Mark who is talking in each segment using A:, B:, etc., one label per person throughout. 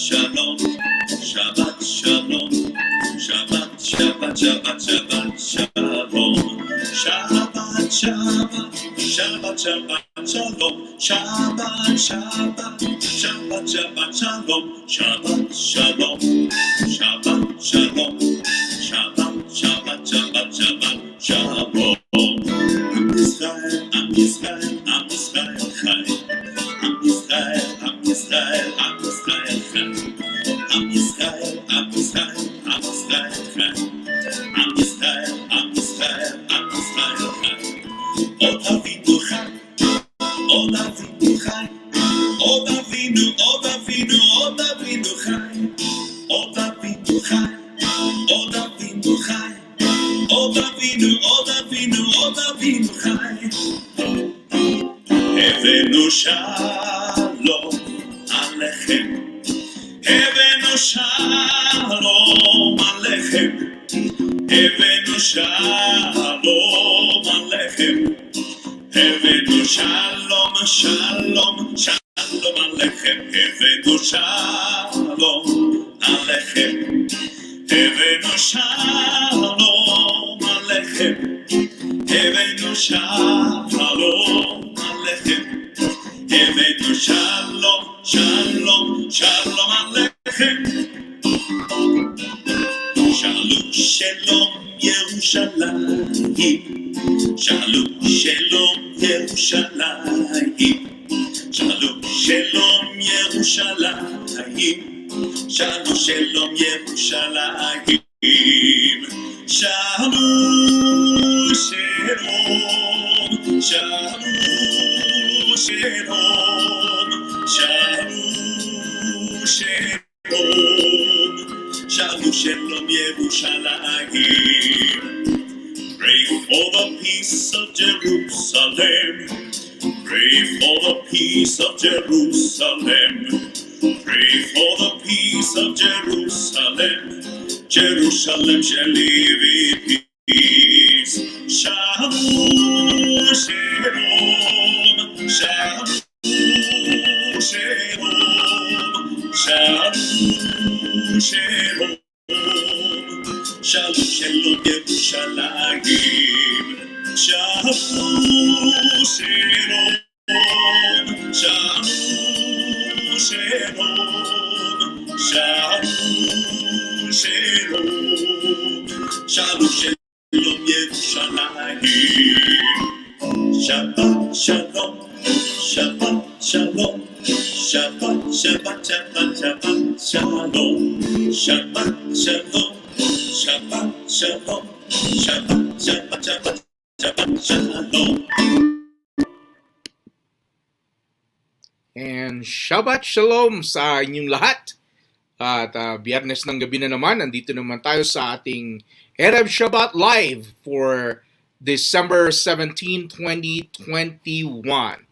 A: Shalom, Shabbat Shalom, Shabbat Shabbat Shabbat Shabbat Shalom, Shabbat Shabbat Shabbat Shabbat Shalom, Shabbat Shabbat Shabbat Shabbat Shalom, Shabbat Shalom, Shabbat Shalom, Shabbat Shabbat Shabbat Shabbat Shalom. Am Yisrael, Am Yisrael, Am Yisrael Chai. Am Yisrael, Am Yisrael, Am Yisrael Chai. Am Yisrael, Am Yisrael, Am Yisrael Chai. Am Yisrael, Am Yisrael, Am Yisrael Chai. Od Avinu Chai, Od Avinu Chai. Od Avinu, Od Avinu, Od Avinu Chai. Od Avinu Chai, Od Avinu Chai. Od Avinu, Od Avinu, Od Avinu Chai. Havenu Shalom Alechem. Havenu Shalom Alechem. Havenu Shalom Alechem. Havenu Shalom, Shalom, Shalom Alechem. Havenu Shalom Alechem. Havenu Shalom Alechem. Havenu Shalom Alechem. Havenu Shalom, Shalom, Shalom Alechem. Shalom, Shalom, Yerushalayim. Shalom, Shalom, Yerushalayim. Shalom, Shalom, Yerushalayim. Shalom, Shalom, Yerushalayim. Shalom, Shalom, Shalom, Shalom, Shalom, Shalom, Shalom, Shalom, Yerushalayim. Pray for the peace of Jerusalem. Pray for the peace of Jerusalem. Pray for the peace of Jerusalem. Jerusalem shall live in peace. Shalom, Shalom, Shalom, Shalom, Shalom, Shalom. Shalom, Shalom, Yerushalayim. Shalom, Shalom, Shalom, Shalom, Shalom, Shalom. Shalom, Shalom, Yerushalayim. Shabbat, Shalom, Shabbat, Shalom, Shabbat, Shabbat, Shabbat, Shabbat, Shalom, Shabbat, Shalom, Shabbat, Shalom, Shabbat, Shabbat, Shabbat, Shabbat, Shalom.
B: And Shabbat Shalom sa inyong lahat. At biyernes ng gabi na naman, nandito naman tayo sa ating Erev Shabbat Live for December 17, 2021.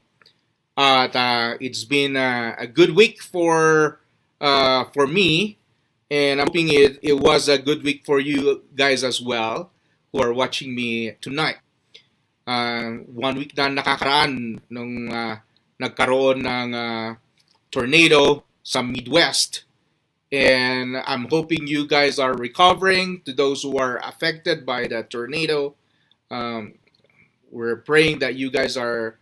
B: At it's been a good week for me, and I'm hoping it was a good week for you guys as well who are watching me tonight. 1 week na nakakaraan nung nagkaroon ng tornado sa Midwest. And I'm hoping you guys are recovering. To those who are affected by the tornado, we're praying that you guys are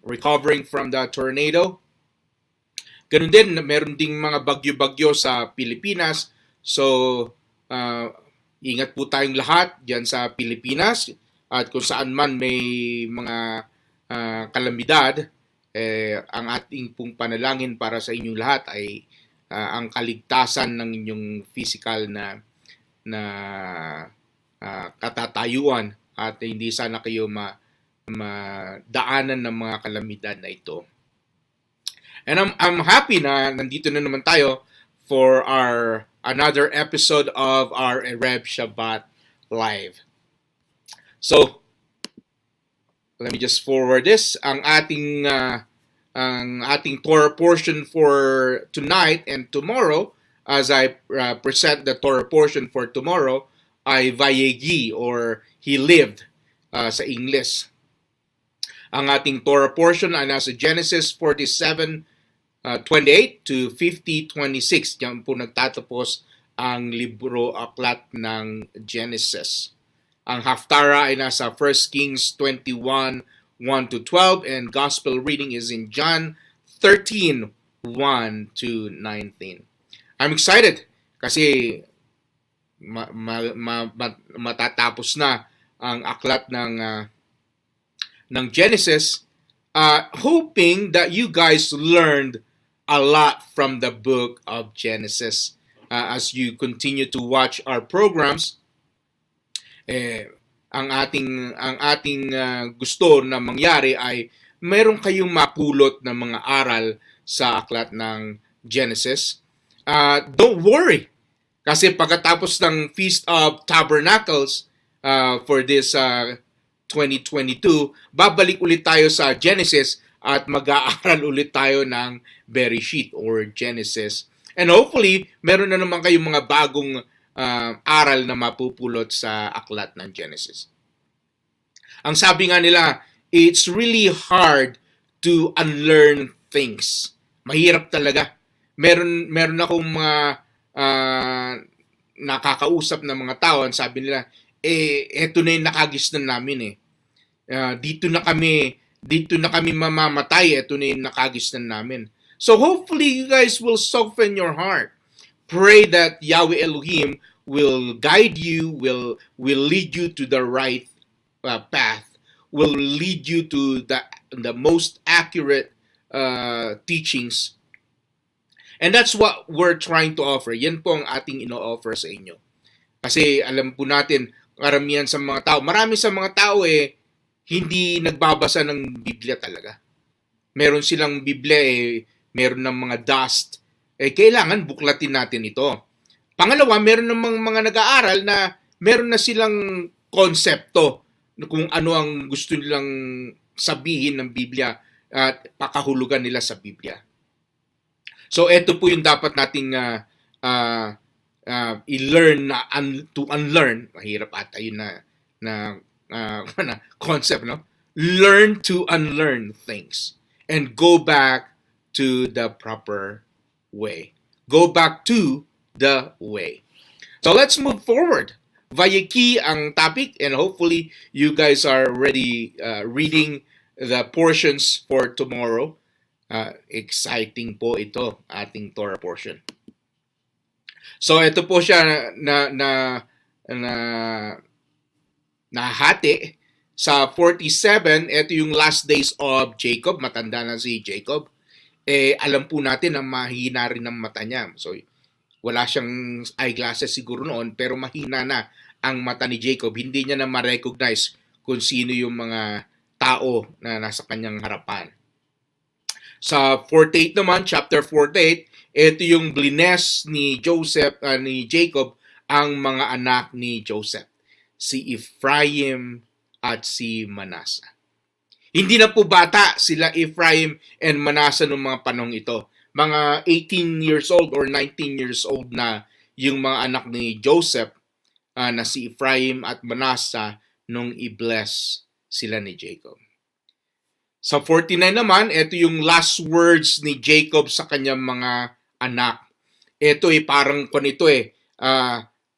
B: recovering from the tornado. Ganun din, meron ding mga bagyo-bagyo sa Pilipinas. So, ingat po tayong lahat dyan sa Pilipinas. At kung saan man may mga kalamidad, ang ating pong panalangin para sa inyong lahat ay ang kaligtasan ng inyong physical na katatayuan at hindi sana kayo madaanan ng mga kalamidad na ito. And I'm happy na nandito na naman tayo for our another episode of our Erev Shabbat Live. So, let me just forward this. Ang ating Torah portion for tonight and tomorrow, as I present the Torah portion for tomorrow, ay Vayegi or He Lived sa English. Ang ating Torah portion ay nasa Genesis 47 28 to 50:26. Diyan po nagtatapos ang libro aklat ng Genesis. Ang Haftarah ay nasa 1 Kings 21, 1 to 12, and Gospel reading is in John 13, 1 to 19. I'm excited kasi matatapos na ang aklat ng Genesis, hoping that you guys learned a lot from the book of Genesis. As you continue to watch our programs, ang ating gusto na mangyari ay meron kayong mapulot ng mga aral sa aklat ng Genesis. Don't worry, kasi pagkatapos ng Feast of Tabernacles for this 2022, babalik ulit tayo sa Genesis at mag-aaral ulit tayo ng Bereshit or Genesis. And hopefully, meron na naman kayong mga bagong aral na mapupulot sa aklat ng Genesis. Ang sabi nga nila, it's really hard to unlearn things. Mahirap talaga. Meron akong mga nakakausap na mga tao, ang sabi nila, eto na yung nakagisnan namin dito na kami mamamatay, eto na yung nakagisnan namin. So hopefully you guys will soften your heart. Pray that Yahweh Elohim will guide you, will lead you to the right path, will lead you to the most accurate teachings. And that's what we're trying to offer. Yan po ang ating ino-offer sa inyo. Kasi alam po natin, karamihan sa mga tao, marami sa mga tao hindi nagbabasa ng Biblia talaga. Meron silang Biblia meron ng mga dust, kailangan buklatin natin ito. Pangalawa, meron namang mga nag-aaral na meron na silang konsepto kung ano ang gusto nilang sabihin ng Biblia at pakahulugan nila sa Biblia. So, ito po yung dapat nating i-learn to unlearn. Mahirap ata yun na concept, no? Learn to unlearn things and go back to the proper way. Go back to the way. So let's move forward. Vayiki ang topic, and hopefully you guys are already reading the portions for tomorrow. Exciting po ito, ating Torah portion. So ito po siya nahati sa 47. Ito yung last days of Jacob. Matanda na si Jacob. Alam po natin na mahina rin ang mata niya. So, wala siyang eyeglasses siguro noon, pero mahina na ang mata ni Jacob. Hindi niya na ma-recognize kung sino yung mga tao na nasa kanyang harapan. Sa 48 naman, chapter 48, ito yung blines ni Jacob, ang mga anak ni Joseph. Si Ephraim at si Manasseh. Hindi na po bata sila Ephraim and Manasseh noong mga panahong ito. Mga 18 years old or 19 years old na yung mga anak ni Joseph na si Ephraim at Manasseh nung i-bless sila ni Jacob. Sa 49 naman, ito yung last words ni Jacob sa kanyang mga anak. Ito parang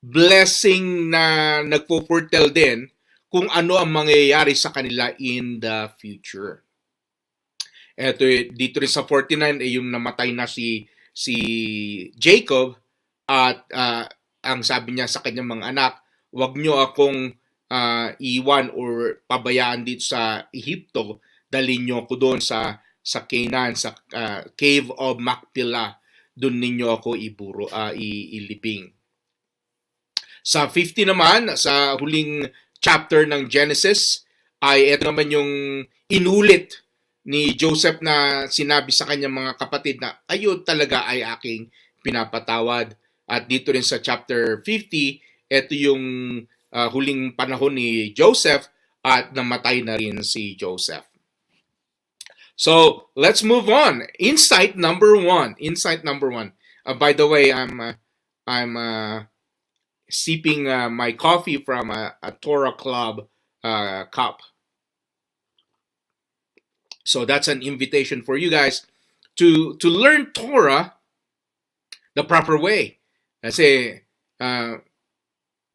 B: blessing na nagpo-foretell din kung ano ang mangyayari sa kanila in the future. Ito dito rin sa 49 yung namatay na si Jacob at ang sabi niya sa kanyang mga anak, wag niyo akong iwan or pabayaan dito sa Ehipto, dalhin niyo ako doon sa Canaan, sa cave of Macpelah, doon ninyo ako ilibing. Sa 50 naman, sa huling chapter ng Genesis, ay ito naman yung inulit ni Joseph na sinabi sa kanyang mga kapatid na kayo talaga ay aking pinapatawad. At dito rin sa chapter 50, ito yung huling panahon ni Joseph at namatay na rin si Joseph. So, let's move on. Insight number one. By the way, I'm sipping my coffee from a Torah Club cup. So that's an invitation for you guys to learn Torah the proper way. Kasi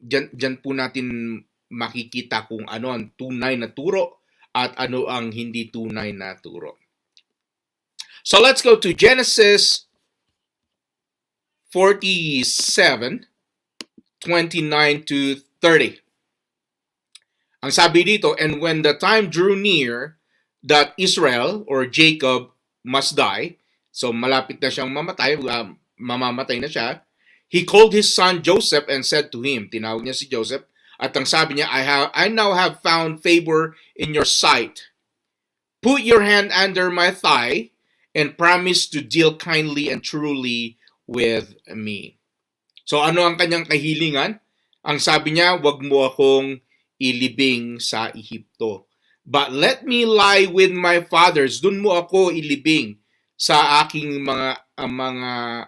B: dyan po natin makikita kung ano ang tunay na turo at ano ang hindi tunay na turo. So let's go to Genesis 47, 29 to 30. Ang sabi dito, and when the time drew near that Israel or Jacob must die, so malapit na siyang mamatay, mamamatay na siya, he called his son Joseph and said to him, tinawag niya si Joseph, at ang sabi niya, I now have found favor in your sight. Put your hand under my thigh and promise to deal kindly and truly with me. So ano ang kanyang kahilingan? Ang sabi niya, wag mo akong ilibing sa Ehipto. But let me lie with my fathers. Dun mo ako ilibing sa aking mga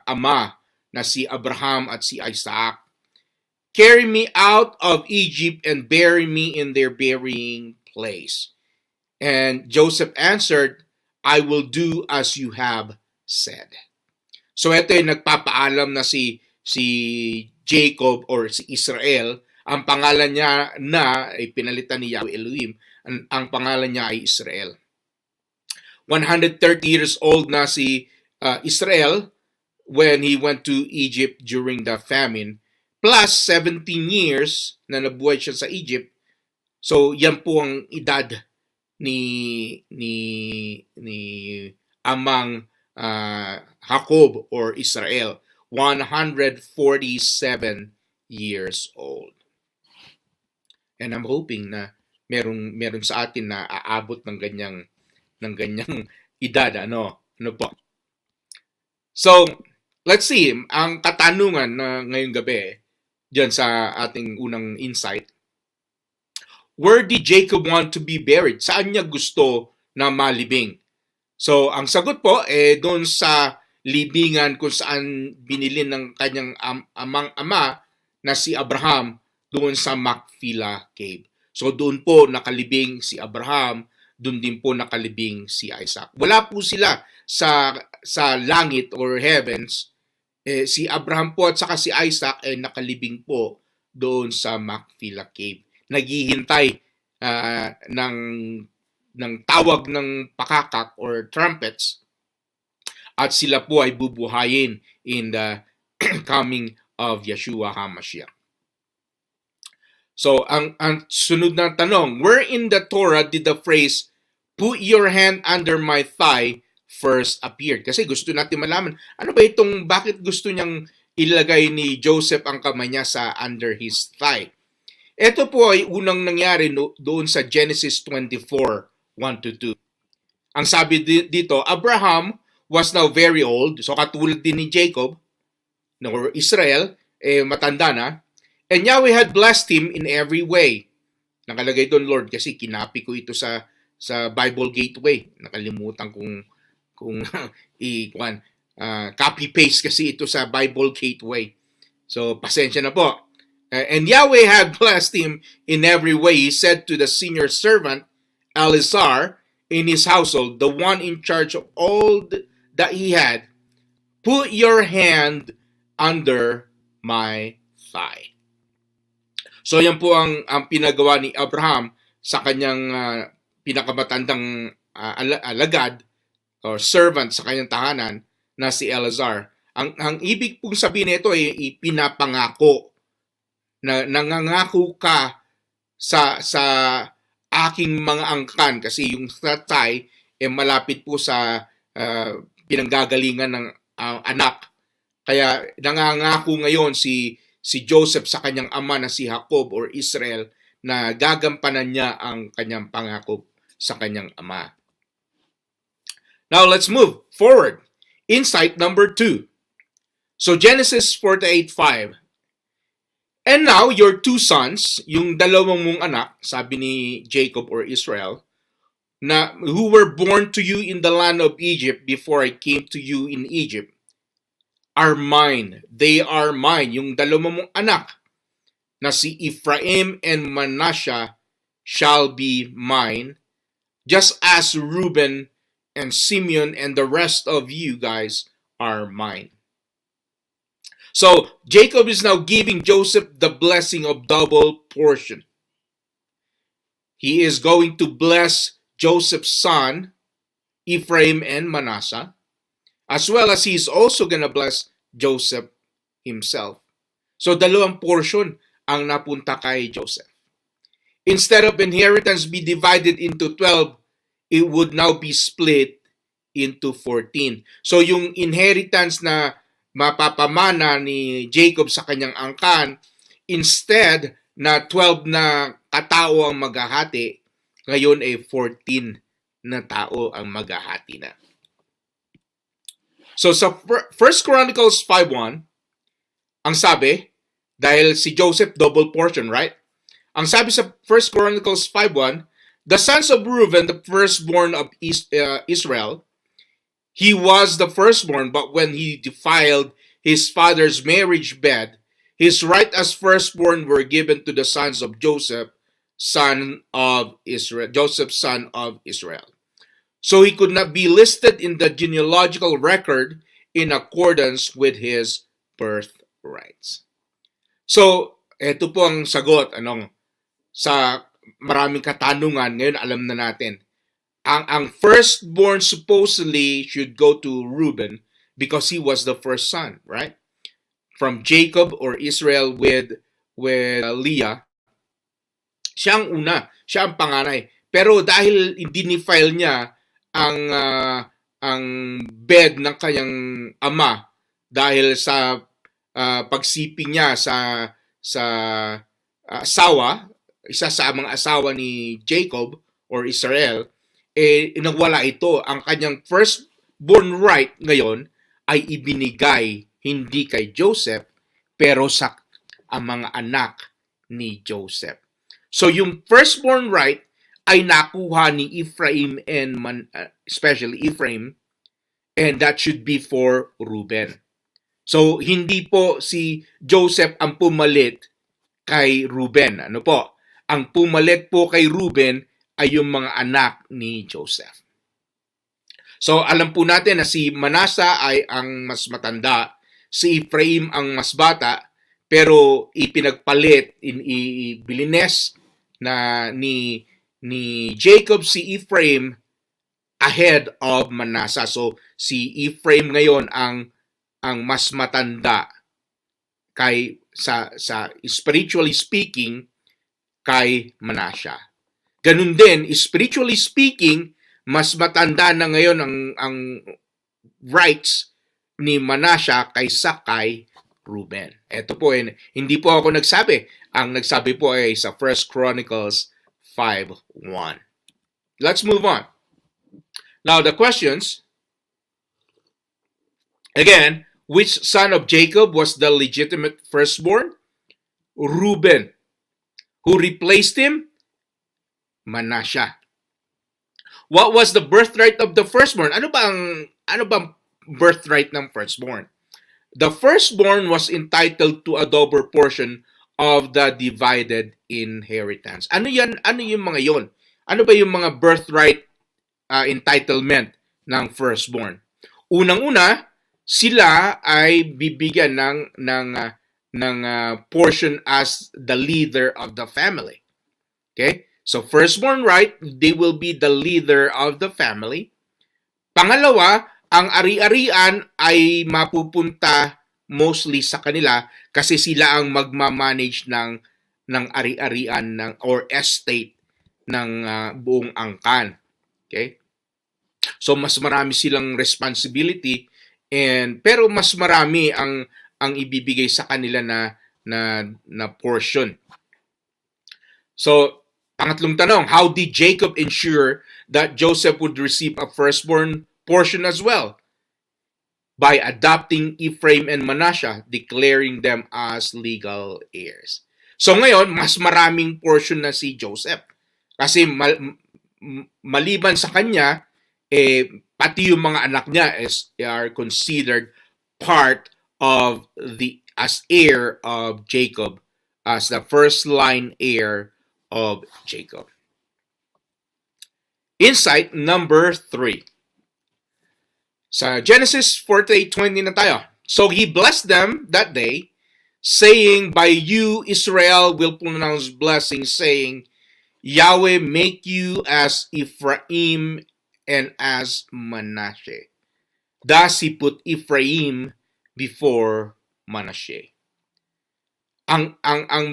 B: ama na si Abraham at si Isaac. Carry me out of Egypt and bury me in their burying place. And Joseph answered, I will do as you have said. So ito yung nagpapaalam na si Jacob or si Israel. Ang pangalan niya na ay pinalitan ni Yahweh Elohim. Ang pangalan niya ay Israel. 130 years old na si Israel when he went to Egypt during the famine. Plus 17 years na nabuhay siya sa Egypt. So yan po ang edad ni amang Jacob or Israel. 147 years old. And I'm hoping na meron sa atin na aabot ng ganyang edad, ano po. So, let's see, ang katanungan na ngayong gabi diyan sa ating unang insight. Where did Jacob want to be buried? Saan niya gusto na malibing? So, ang sagot po doon sa libingan kung saan binili ng kanyang amang ama na si Abraham doon sa Machpelah Cave. So doon po nakalibing si Abraham, doon din po nakalibing si Isaac. Wala po sila sa langit or heavens. Si Abraham po at saka si Isaac ay nakalibing po doon sa Machpelah Cave. Naghihintay ng tawag ng pakakak or trumpets at sila po ay bubuhayin in the coming of Yeshua HaMashiach. So, ang sunod na tanong, where in the Torah did the phrase, put your hand under my thigh, first appear? Kasi gusto natin malaman, ano ba bakit gusto niyang ilagay ni Joseph ang kamay niya sa under his thigh? Ito po ay unang nangyari doon sa Genesis 24, 1-2. Ang sabi dito, Abraham was now very old, so katulad din ni Jacob, or Israel, matanda na, and Yahweh had blessed him in every way. Nakalagay doon, Lord, kasi kinapi ko ito sa Bible Gateway. Nakalimutan kung copy-paste kasi ito sa Bible Gateway. So, pasensya na po. And Yahweh had blessed him in every way. He said to the senior servant, Eleazar, in his household, the one in charge of all that he had, put your hand under my thigh. So yan po ang pinagawa ni Abraham sa kanyang pinakamatandang alagad or servant sa kanyang tahanan na si Eleazar. Ang ibig pong sabihin nito ay ipinapangako na nangangako ka sa aking mga angkan kasi yung tatay malapit po sa pinanggagalingan ng anak. Kaya nangangako ngayon si Joseph sa kanyang ama na si Jacob or Israel na gagampanan niya ang kanyang pangako sa kanyang ama. Now let's move forward. Insight number 2. So Genesis 48:5. And now your two sons, yung dalawang mong anak, sabi ni Jacob or Israel, na who were born to you in the land of Egypt before I came to you in Egypt, are mine. They are mine. Yung dalawa mong anak na si Ephraim and Manasseh shall be mine, just as Reuben and Simeon and the rest of you guys are mine. So Jacob is now giving Joseph the blessing of double portion. He is going to bless Joseph's son, Ephraim and Manasseh, as well as he's also going to bless Joseph himself. So dalawang portion ang napunta kay Joseph. Instead of inheritance be divided into 12, it would now be split into 14. So yung inheritance na mapapamana ni Jacob sa kanyang angkan, instead na 12 na katao ang maghahati, ngayon ay 14 na tao ang maghahati na. So sa 1 Chronicles 5:1, ang sabi, dahil si Joseph double portion, right? Ang sabi sa 1 Chronicles 5:1, the sons of Reuben, the firstborn of Israel, he was the firstborn, but when he defiled his father's marriage bed, his right as firstborn were given to the sons of Joseph, son of Israel, Joseph's son of Israel. So he could not be listed in the genealogical record in accordance with his birthrights. So, eto po ang sagot, sa maraming katanungan, ngayon alam na natin. Ang firstborn supposedly should go to Reuben because he was the first son, right? From Jacob or Israel with Leah, siya ang una, siya ang panganay. Pero dahil dinefile niya ang bed ng kanyang ama dahil sa pagsiping niya sa asawa, isa sa mga asawa ni Jacob or Israel, nawala ito. Ang kanyang firstborn right ngayon ay ibinigay hindi kay Joseph, pero sa ang mga anak ni Joseph. So yung firstborn right ay nakuha ni Ephraim and especially Ephraim, and that should be for Reuben. So hindi po si Joseph ang pumalit kay Reuben. Ano po? Ang pumalit po kay Reuben ay yung mga anak ni Joseph. So alam po natin na si Manasseh ay ang mas matanda, si Ephraim ang mas bata, pero ipinagpalit, ibilines na ni Jacob si Ephraim ahead of Manasseh. So si Ephraim ngayon ang mas matanda kay sa spiritually speaking kay Manasseh. Ganun din, spiritually speaking, mas matanda na ngayon ang rights ni Manasseh kaysa kay Reuben. Ito po, hindi po ako nagsabi. Ang nagsabi po ay sa 1 Chronicles 5:1. Let's move on. Now, the questions. Again, which son of Jacob was the legitimate firstborn? Reuben. Who replaced him? Manasseh. What was the birthright of the firstborn? Ano bang birthright ng firstborn? The firstborn was entitled to a double portion of the divided inheritance. Ano yung mga yon? Ano ba yung mga birthright entitlement ng firstborn? Unang-una, sila ay bibigyan ng portion as the leader of the family. Okay? So firstborn right, they will be the leader of the family. Pangalawa, ang ari-arian ay mapupunta mostly sa kanila kasi sila ang magmamanage ng ari-arian or estate ng buong angkan. Okay? So mas marami silang responsibility pero mas marami ang ibibigay sa kanila na portion. So pangatlong tanong, how did Jacob ensure that Joseph would receive a firstborn portion as well? By adopting Ephraim and Manasseh, declaring them as legal heirs. So ngayon, mas maraming portion na si Joseph. Kasi maliban sa kanya, pati yung mga anak niya are considered part of as heir of Jacob, as the first line heir of Jacob. Insight number 3. Sa Genesis 48:20 na tayo. So he blessed them that day, saying, by you Israel will pronounce blessing, saying, Yahweh make you as Ephraim and as Manasseh. Thus he put Ephraim before Manasseh. Ang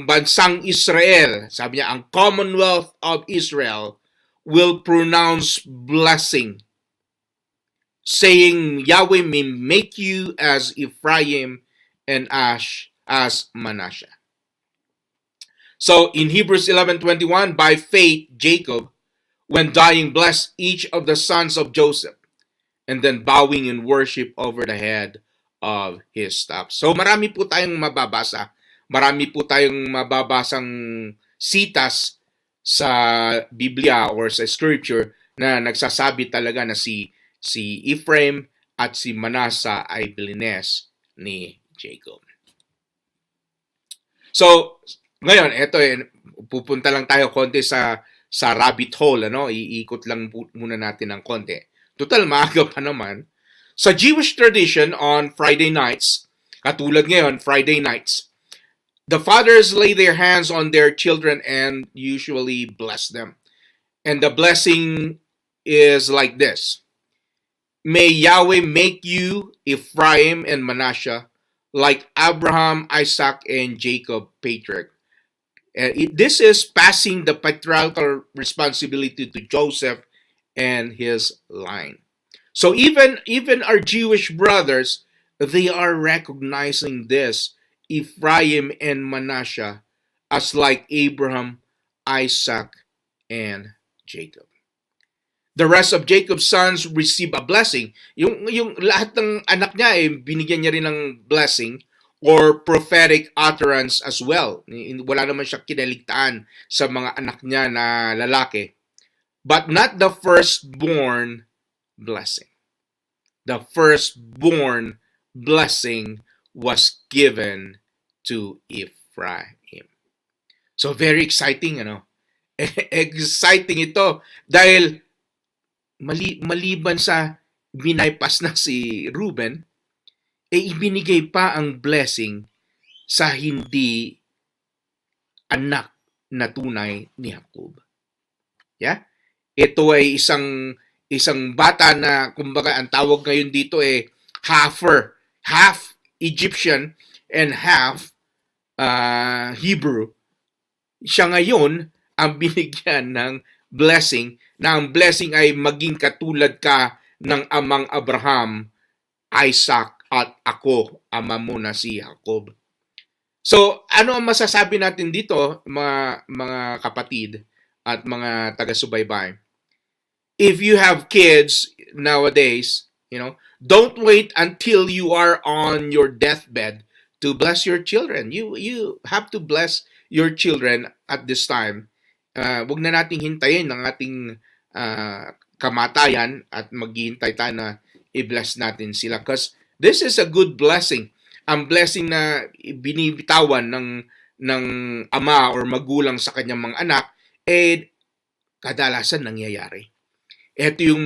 B: bansang Israel, sabi niya, ang Commonwealth of Israel will pronounce blessing, saying, Yahweh may make you as Ephraim and as Manasseh. So in Hebrews 11:21, by faith Jacob, when dying, blessed each of the sons of Joseph, and then bowing in worship over the head of his staff. So marami po tayong mababasa. Marami po tayong mababasang sitas sa Biblia or sa Scripture na nagsasabi talaga na si Ephraim at si Manasseh ay blines ni Jacob. So, ngayon, eto pupunta lang tayo konti sa rabbit hole, ano? Iikot lang muna natin ng konti. Total, maaga pa naman. Sa Jewish tradition on Friday nights, katulad ngayon, Friday nights, the fathers lay their hands on their children and usually bless them. And the blessing is like this. May Yahweh make you Ephraim and Manasseh like Abraham, Isaac, and Jacob, patriarch. This is passing the patriarchal responsibility to Joseph and his line. So even our Jewish brothers, they are recognizing this Ephraim and Manasseh as like Abraham, Isaac, and Jacob. The rest of Jacob's sons receive a blessing. Yung lahat ng anak niya binigyan niya rin ng blessing or prophetic utterance as well. Wala naman siya kinaligtaan sa mga anak niya na lalaki. But not the firstborn blessing. The firstborn blessing was given to Ephraim. So very exciting, ano? Exciting ito dahil maliban sa binaypas na si Reuben, ibinigay pa ang blessing sa hindi anak na tunay ni Jacob. Yeah? Ito ay isang bata na, kumbaga, ang tawag ngayon dito halfer, half Egyptian and half Hebrew. Siya ngayon ang binigyan ng blessing, na ang blessing ay maging katulad ka ng amang Abraham, Isaac, at ako, ama mo na si Jacob. So, ano ang masasabi natin dito, mga kapatid at mga taga-subaybay? If you have kids nowadays, don't wait until you are on your deathbed to bless your children. You have to bless your children at this time. Wag na nating hintayin ng ating kamatayan at maghihintay tayo na i-bless natin sila. Because this is a good blessing. Ang blessing na binibitawan ng ama or magulang sa kanyang mga anak, kadalasan nangyayari. Ito yung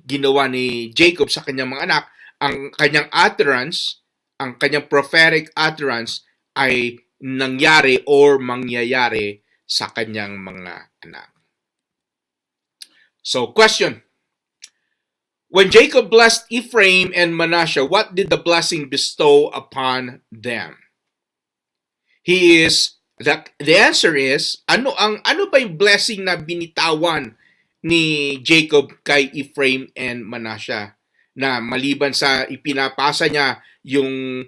B: ginawa ni Jacob sa kanyang mga anak. Ang kanyang utterance, ang kanyang prophetic utterance ay nangyari or mangyayari sa kanyang mga anak. So, question. When Jacob blessed Ephraim and Manasseh, what did the blessing bestow upon them? The answer is, ano ba yung blessing na binitawan ni Jacob kay Ephraim and Manasseh? Na maliban sa ipinapasa niya yung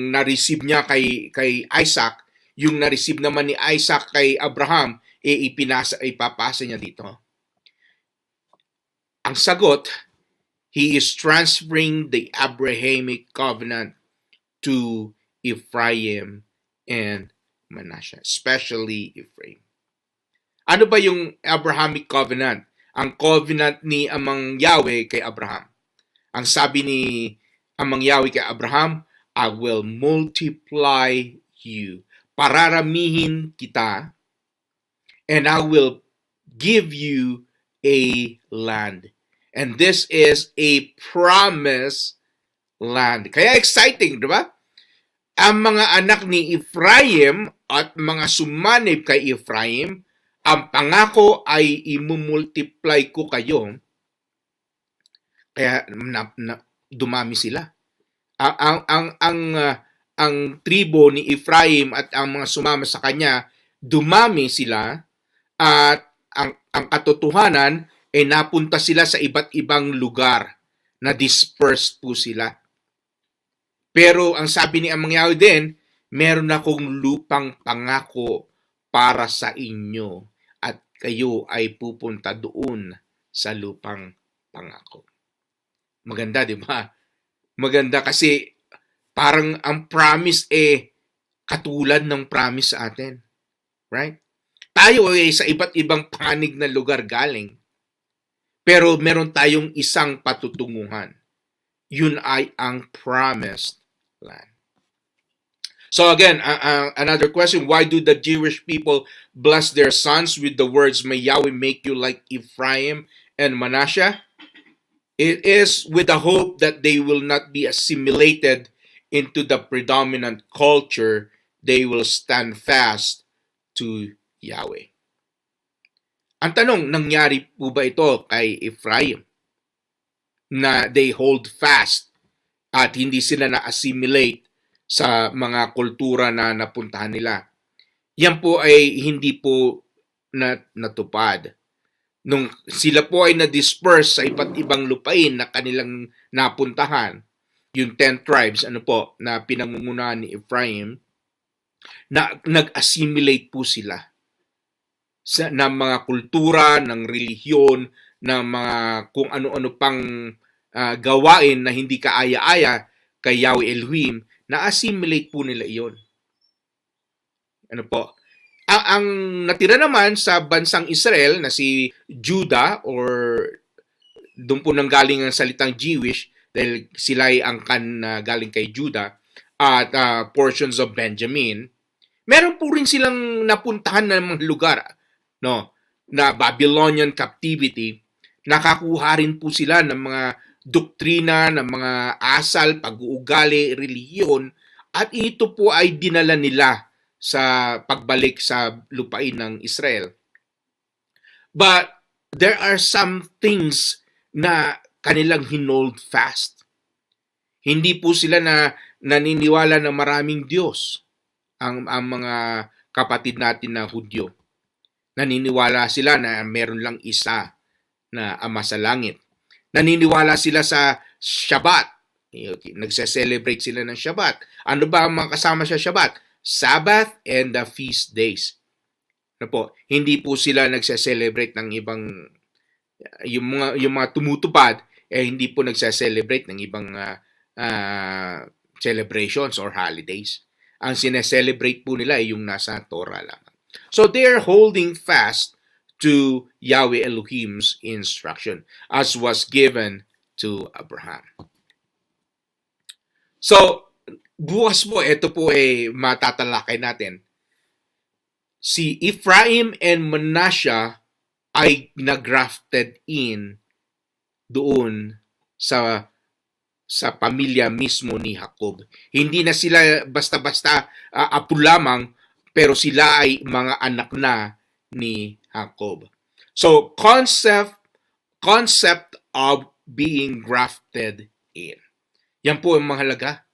B: na-receive niya kay Isaac, yung na-receive naman ni Isaac kay Abraham, ipapasa niya dito. Ang sagot, he is transferring the Abrahamic covenant to Ephraim and Manasseh, especially Ephraim. Ano ba yung Abrahamic covenant? Ang covenant ni Amang Yahweh kay Abraham. Ang sabi ni Amang Yahweh kay Abraham, I will multiply you. Pararamihin kita, and I will give you a land. And this is a promised land. Kaya exciting, di ba? Ang mga anak ni Ephraim at mga sumanib kay Ephraim, ang pangako ay imumultiply ko kayo. Kaya dumami sila. Ang tribo ni Ephraim at ang mga sumama sa kanya, dumami sila at ang katotohanan ay napunta sila sa iba't ibang lugar, na dispersed po sila. Pero ang sabi ni Amang Yahweh din, meron akong lupang pangako para sa inyo at kayo ay pupunta doon sa lupang pangako. Maganda, di ba? Maganda kasi parang ang promise katulad ng promise sa atin. Right? Tayo ay sa iba't ibang panig na lugar galing. Pero meron tayong isang patutunguhan. Yun ay ang promised land. So again, another question, why do the Jewish people bless their sons with the words, may Yahweh make you like Ephraim and Manasseh? It is with the hope that they will not be assimilated into the predominant culture. They will stand fast to Yahweh. Ang tanong, nangyari po ba ito kay Ephraim? Na they hold fast at hindi sila na-assimilate sa mga kultura na napuntahan nila. Yan po ay hindi po natupad. Nung sila po ay na-disperse sa iba't ibang lupain na kanilang napuntahan, yung 10 tribes, na pinamumunuan ni Ephraim, na nag-assimilate po sila ng mga kultura, ng relihiyon, ng mga kung ano-ano pang gawain na hindi kaaya-aya kay Yahweh Elohim, na-assimilate po nila iyon. Ang natira naman sa bansang Israel na si Judah, or doon po nanggaling ang salitang Jewish dahil sila ay angkan na galing kay Judah, at portions of Benjamin, meron po rin silang napuntahan na mga lugar, na Babylonian captivity. Nakakuha rin po sila ng mga doktrina, ng mga asal, pag-uugali, relihiyon, at ito po ay dinala nila sa pagbalik sa lupain ng Israel. But there are some things na kanilang hinold fast. Hindi po sila na naniniwala na maraming Diyos ang mga kapatid natin na Hudyo. Naniniwala sila na meron lang isa na Ama sa langit. Naniniwala sila sa Shabbat. Nagse-celebrate sila ng Shabbat. Ano ba ang mga kasama sa Shabbat? Sabbath and the feast days. Hindi po sila nagse-celebrate ng ibang, yung mga tumutupad, hindi po nagse-celebrate ng ibang celebrations or holidays. Ang sineselebrate po nila ay yung nasa Torah lamang. So they are holding fast to Yahweh Elohim's instruction as was given to Abraham. So, bukas po, ito po ay matatalakay natin. Si Ephraim and Manasseh ay nagrafted in doon sa pamilya mismo ni Jacob. Hindi na sila basta-basta apo lamang, pero sila ay mga anak na ni Jacob. So, concept of being grafted in. Yan po ang mahalaga.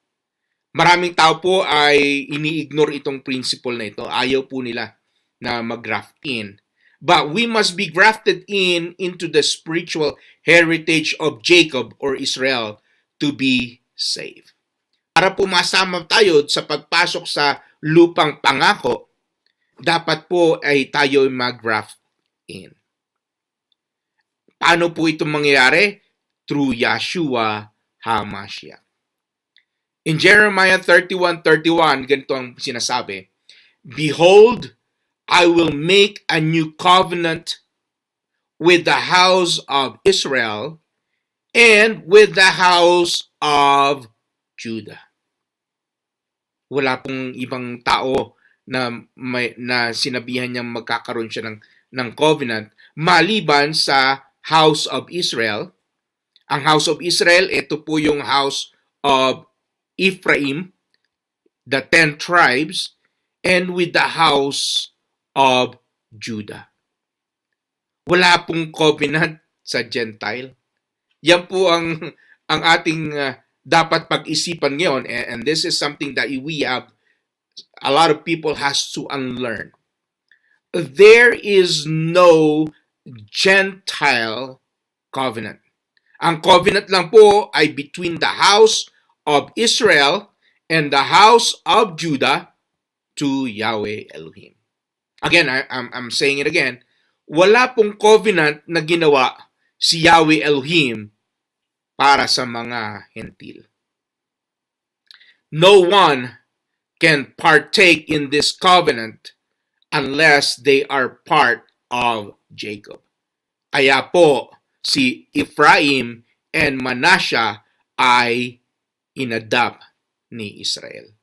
B: Maraming tao po ay ini-ignore itong principle na ito. Ayaw po nila na mag-graft in. But we must be grafted in into the spiritual heritage of Jacob or Israel to be saved. Para po masama tayo sa pagpasok sa lupang pangako, dapat po ay tayo mag-graft in. Paano po ito mangyayari? Through Yeshua HaMashiach. In Jeremiah 31:31, ganito ang sinasabi, behold, I will make a new covenant with the house of Israel and with the house of Judah. Wala pong ibang tao na sinabihan niyang magkakaroon siya ng covenant maliban sa house of Israel Ang house of Israel, ito po yung house of Ephraim, the 10 tribes, and with the house of Judah. Wala pong covenant sa Gentile. Yan po ang ating dapat pag-isipan ngayon, and this is something that we have, a lot of people has to unlearn. There is no Gentile covenant. Ang covenant lang po ay between the house of Israel and the house of Judah to Yahweh Elohim. Again, I'm saying it again, wala pong covenant na ginawa si Yahweh Elohim para sa mga hentil. No one can partake in this covenant unless they are part of Jacob. Kaya po, si Ephraim and Manasseh ay inadapt ni Israel.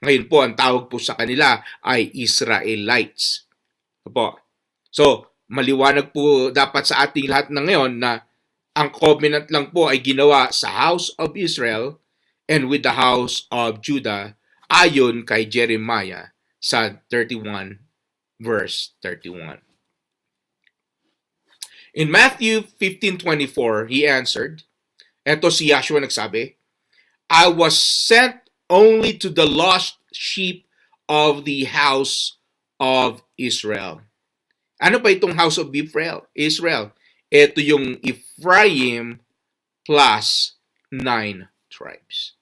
B: Ngayon po, ang tawag po sa kanila ay Israelites. Opo. So, maliwanag po dapat sa ating lahat na ngayon na ang covenant lang po ay ginawa sa house of Israel and with the house of Judah ayon kay Jeremiah sa 31 verse 31. In Matthew 15:24, he answered, eto si Yahshua nagsabi, I was sent only to the lost sheep of the house of Israel. Ano pa itong house of Israel? Ito yung Ephraim plus 9 tribes.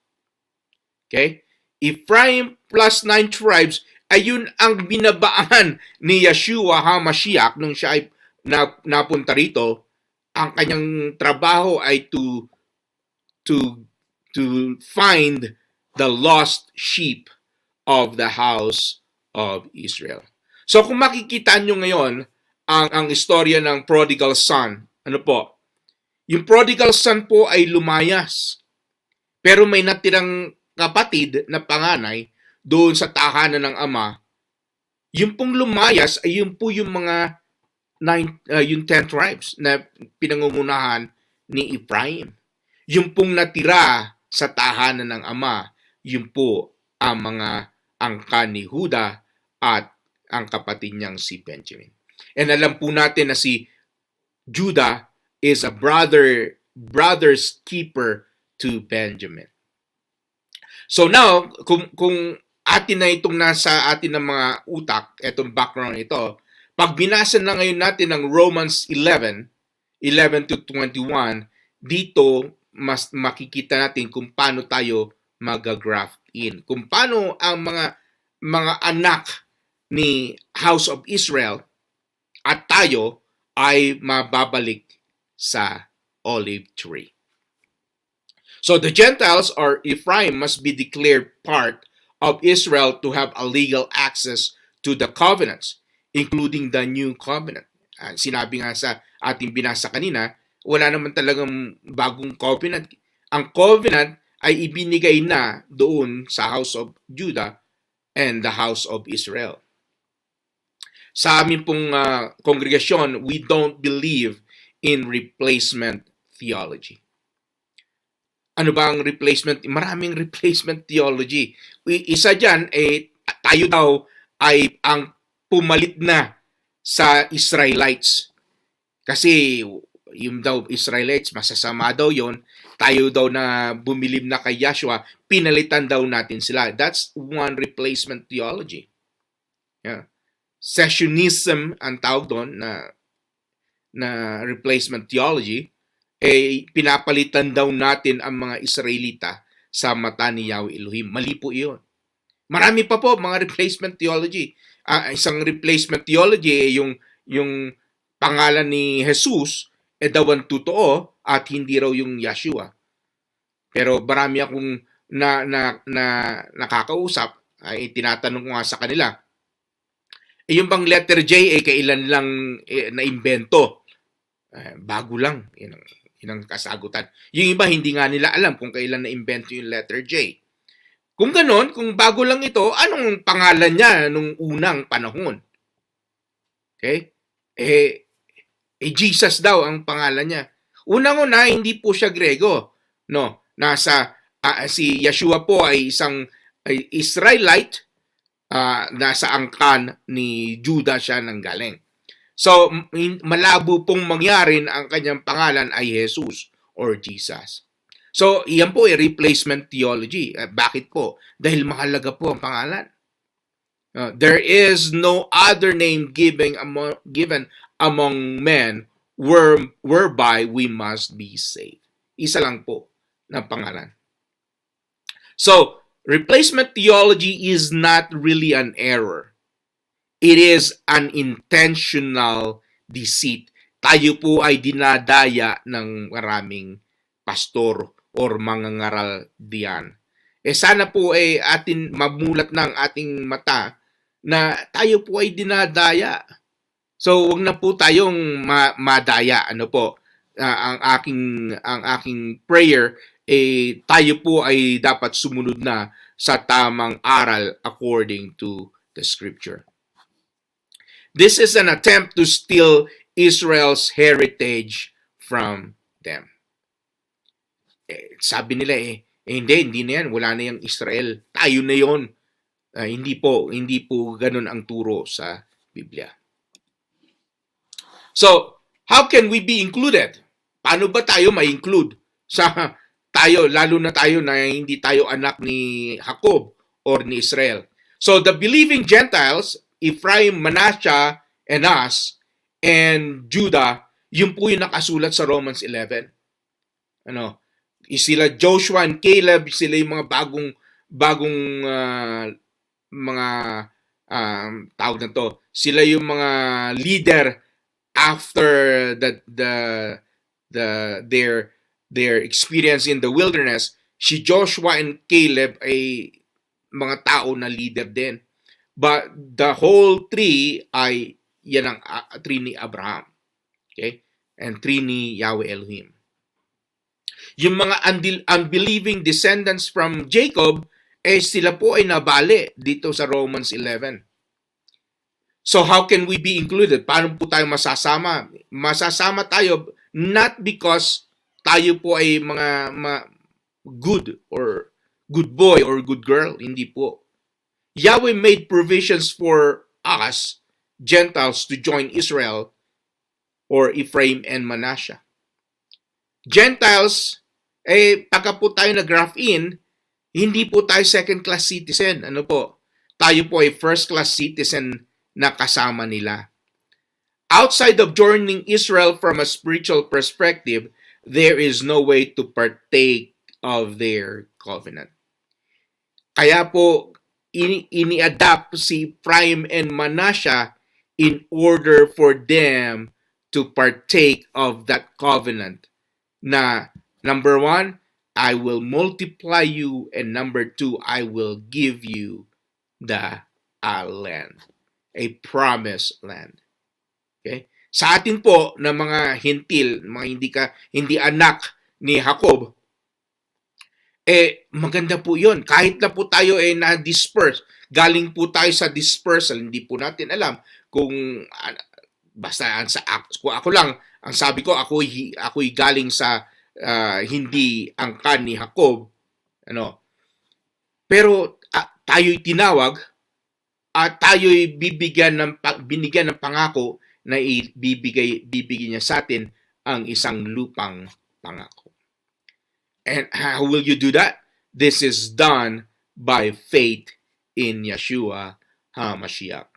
B: Okay? Ephraim plus 9 tribes, ayun ang binabaan ni Yeshua HaMashiach nung siya ay napunta rito. Ang kanyang trabaho ay to find the lost sheep of the house of Israel. So kung makikita nyo ngayon ang istorya ng prodigal son, ano po? Yung prodigal son po ay lumayas. Pero may natirang kapatid na panganay doon sa tahanan ng ama. Yung pong lumayas ay yung po yung mga yung 10 tribes na pinangungunahan ni Ephraim. Yung pong natira sa tahanan ng ama, yung po ang mga angkan ni Judah at ang kapatid niyang si Benjamin. And alam po natin na si Judah is a brother's keeper to Benjamin. So now, kung atin na itong nasa atin ng mga utak, itong background ito, pag binasa na ngayon natin ng Romans 11 to 21, dito mas makikita natin kung paano tayo mag-graft in. Kung paano ang mga anak ni House of Israel at tayo ay mababalik sa olive tree. So the Gentiles or Ephraim must be declared part of Israel to have a legal access to the covenants, including the new covenant. Sinabi nga sa ating binasa kanina, wala naman talagang bagong covenant. Ang covenant ay ibinigay na doon sa house of Judah and the house of Israel. Sa amin pong kongregasyon, we don't believe in replacement theology. Ano ba ang replacement? Maraming replacement theology. Isa dyan, tayo daw ay ang pumalit na sa Israelites. Kasi yung daw Israelites, masasama daw yon. Tayo daw na bumilib na kay Yahshua, pinalitan daw natin sila. That's one replacement theology. Yeah. Sessionism ang tawag doon na replacement theology. Pinapalitan daw natin ang mga Israelita sa mata ni Yahweh Elohim. Mali po iyon. Marami pa po mga replacement theology. Isang replacement theology yung pangalan ni Jesus daw ang totoo at hindi raw yung Yeshua. Pero marami akong nakakausap, ay tinatanong ko nga sa kanila, yung bang letter J kailan lang na-imbento? Bago lang. Yun ang kasagutan. Yung iba, hindi nga nila alam kung kailan na-imbento yung letter J. Kung ganon, kung bago lang ito, anong pangalan niya nung unang panahon? Okay? Jesus daw ang pangalan niya. Unang-una, hindi po siya Grego. No, si Yeshua po ay isang Israelite, nasa angkan ni Judah siya nanggaling. So, malabo pong mangyari ang kanyang pangalan ay Jesus or Jesus. So, iyan po ay replacement theology. Bakit po? Dahil mahalaga po ang pangalan. There is no other name given among men whereby we must be saved. Isa lang po na pangalan. So, replacement theology is not really an error. It is an intentional deceit. Tayo po ay dinadaya ng maraming pastor or mangangaral diyan. Sana po ay atin mamulat ng ating mata na tayo po ay dinadaya. So, wag na po tayong madaya. Ano po? Ang aking prayer tayo po ay dapat sumunod na sa tamang aral according to the scripture. This is an attempt to steal Israel's heritage from them. Sabi nila hindi na yan, wala na yung Israel. Tayo na yon. Hindi po ganun ang turo sa Biblia. So, how can we be included? Paano ba tayo ma-include lalo na tayo na hindi tayo anak ni Jacob or ni Israel? So, the believing Gentiles, Ephraim, Manasseh, and us, and Judah, yun po yung nakasulat sa Romans 11. Sila Joshua and Caleb, sila yung mga bagong mga tawag na to. Sila yung mga leader after their experience in the wilderness. Si Joshua and Caleb ay mga tao na leader din. But the whole tree ay yan ang tree ni Abraham. Okay? And tree ni Yahweh Elohim. Yung mga unbelieving descendants from Jacob, sila po ay nabali dito sa Romans 11. So how can we be included? Paano po tayo masasama? Masasama tayo not because tayo po ay mga good or good boy or good girl. Hindi po. Yahweh made provisions for us, Gentiles, to join Israel or Ephraim and Manasseh. Gentiles, pagka po tayo nag-graft in, hindi po tayo second-class citizen. Ano po? Tayo po ay first-class citizen na kasama nila. Outside of joining Israel from a spiritual perspective, there is no way to partake of their covenant. Kaya po, ini-adapt si Ephraim and Manasseh in order for them to partake of that covenant. Na, number 1, I will multiply you, and number 2, I will give you the land, a promised land. Okay? Sa atin po na mga hintil, mga hindi anak ni Jacob, maganda po 'yon. Kahit na po tayo na-disperse, galing po tayo sa dispersal, hindi po natin alam kung basta kung ako lang, ang sabi ko ako'y galing sa hindi angkan ni Jacob, pero tayo'y tinawag at tayo'y binigyan ng pangako na bibigay niya sa atin ang isang lupang pangako. And how will you do that? This is done by faith in Yeshua HaMashiach.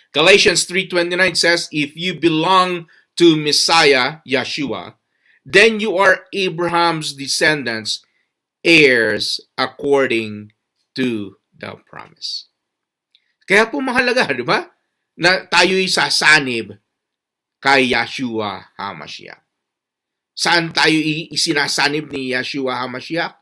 B: Galatians 3:29 says, if you belong to Messiah, Yeshua, then you are Abraham's descendants, heirs according to the promise. Kaya po mahalaga, di ba? Na tayo'y sasanib kay Yeshua HaMashiach. Saan tayo isinasanib ni Yeshua HaMashiach?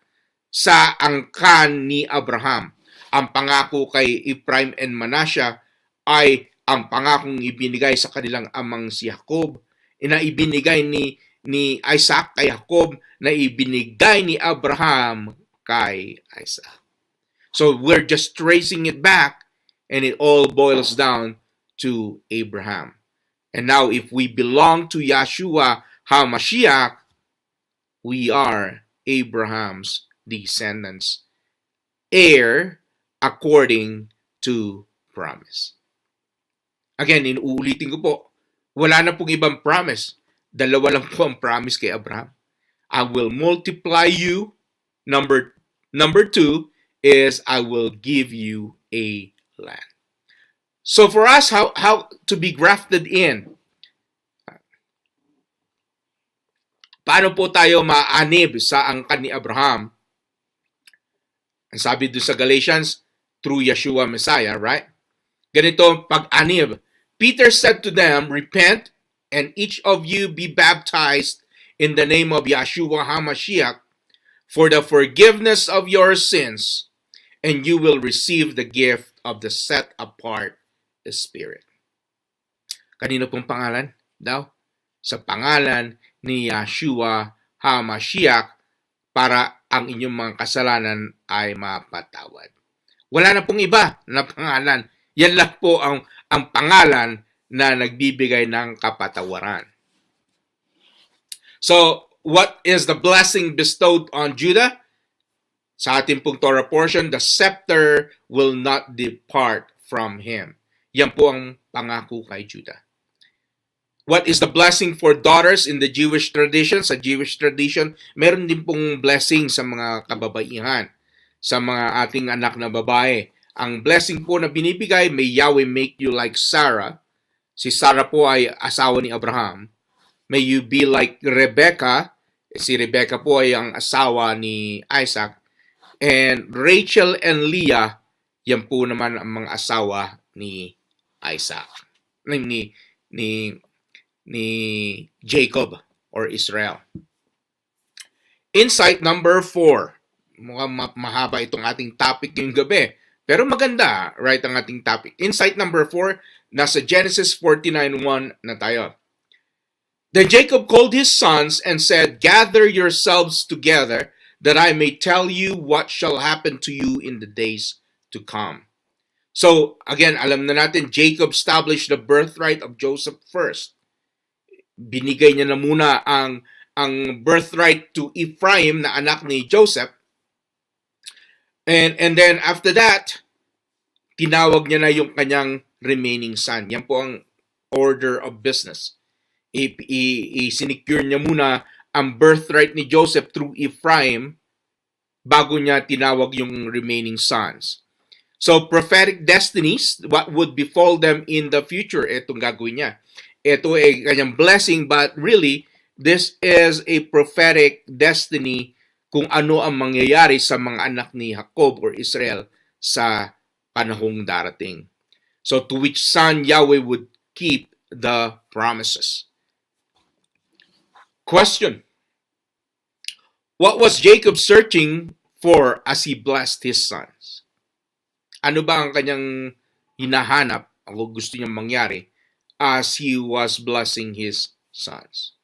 B: Sa angkan ni Abraham. Ang pangako kay Ephraim and Manasseh ay ang pangakong ibinigay sa kanilang amang si Jacob, na ibinigay ni Isaac kay Jacob, na ibinigay ni Abraham kay Isaac. So we're just tracing it back, and it all boils down to Abraham. And now if we belong to Yeshua HaMashiach, we are Abraham's descendants, heir according to promise. Again, inuulitin ko po, wala na pong ibang promise. Dalawa lang po ang promise kay Abraham. I will multiply you. Number two is I will give you a land. So for us, how to be grafted in? Paano po tayo maanib sa angkan ni Abraham? Ang sabi doon sa Galatians, through Yeshua Messiah, right? Ganito pag-anib. Peter said to them, repent and each of you be baptized in the name of Yeshua HaMashiach for the forgiveness of your sins, and you will receive the gift of the set-apart Spirit. Kanino pong pangalan daw? Sa pangalan ni Yeshua HaMashiach para ang inyong mga kasalanan ay mapatawad. Wala na pong iba na pangalan. Yan lang po ang pangalan na nagbibigay ng kapatawaran. So, what is the blessing bestowed on Judah? Sa ating pong Torah portion, the scepter will not depart from him. Yan po ang pangako kay Judah. What is the blessing for daughters in the Jewish tradition? Sa Jewish tradition, meron din pong blessing sa mga kababaihan, sa mga ating anak na babae. Ang blessing po na binibigay, may Yahweh make you like Sarah. Si Sarah po ay asawa ni Abraham. May you be like Rebecca. Si Rebecca po ay ang asawa ni Isaac. And Rachel and Leah, yan po naman ang mga asawa ni Isaac. Ni Jacob or Israel. Insight number 4. Mukhang mahaba itong ating topic ngayong gabi. Pero maganda, right, ang ating topic. Insight number 4, nasa Genesis 49:1 na tayo. Then Jacob called his sons and said, gather yourselves together, that I may tell you what shall happen to you in the days to come. So, again, alam na natin, Jacob established the birthright of Joseph first. Binigay niya na muna ang birthright to Ephraim na anak ni Joseph. And then after that, tinawag niya na yung kanyang remaining son. Yan po ang order of business. I-sinecure niya muna ang birthright ni Joseph through Ephraim bago niya tinawag yung remaining sons. So prophetic destinies, what would befall them in the future, itong gagawin niya. Ito ay kanyang blessing, but really, this is a prophetic destiny kung ano ang mangyayari sa mga anak ni Jacob or Israel sa panahong darating. So to which son Yahweh would keep the promises. Question. What was Jacob searching for as he blessed his sons? Ano ba ang kanyang hinahanap, o gusto niyang mangyari as he was blessing his sons?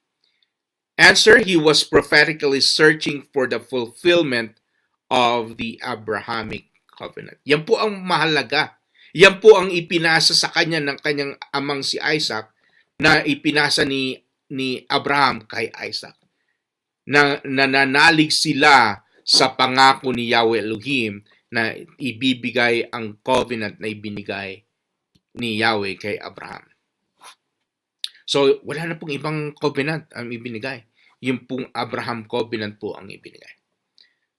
B: Answer, he was prophetically searching for the fulfillment of the Abrahamic covenant. Yan po ang mahalaga. Yan po ang ipinasa sa kanya ng kanyang amang si Isaac na ipinasa ni Abraham kay Isaac. Na nananalig sila sa pangako ni Yahweh Elohim na ibibigay ang covenant na ibinigay ni Yahweh kay Abraham. So, wala na pong ibang covenant ang ibinigay. Yung pong Abraham covenant po ang ibinigay.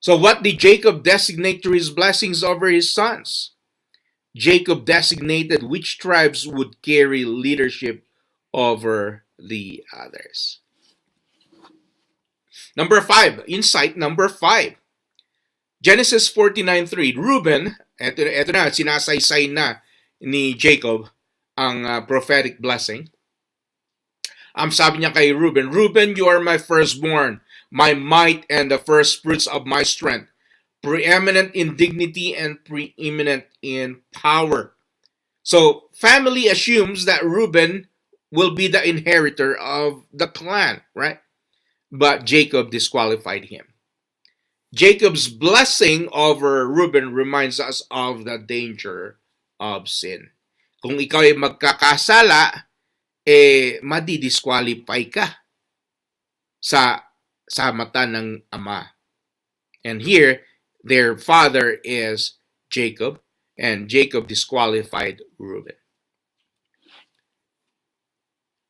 B: So, what did Jacob designate to his blessings over his sons? Jacob designated which tribes would carry leadership over the others. Number 5, insight number 5. Genesis 49:3, Reuben, eto na, sinasaysay na ni Jacob ang prophetic blessing. Sabi niya kay Reuben, Reuben, you are my firstborn, my might and the first fruits of my strength, preeminent in dignity and preeminent in power. So, family assumes that Reuben will be the inheritor of the clan, right? But Jacob disqualified him. Jacob's blessing over Reuben reminds us of the danger of sin. Kung ikaw ay magkakasala, madidisqualify ka. sa mata ng ama. And here, their father is Jacob, and Jacob disqualified Reuben.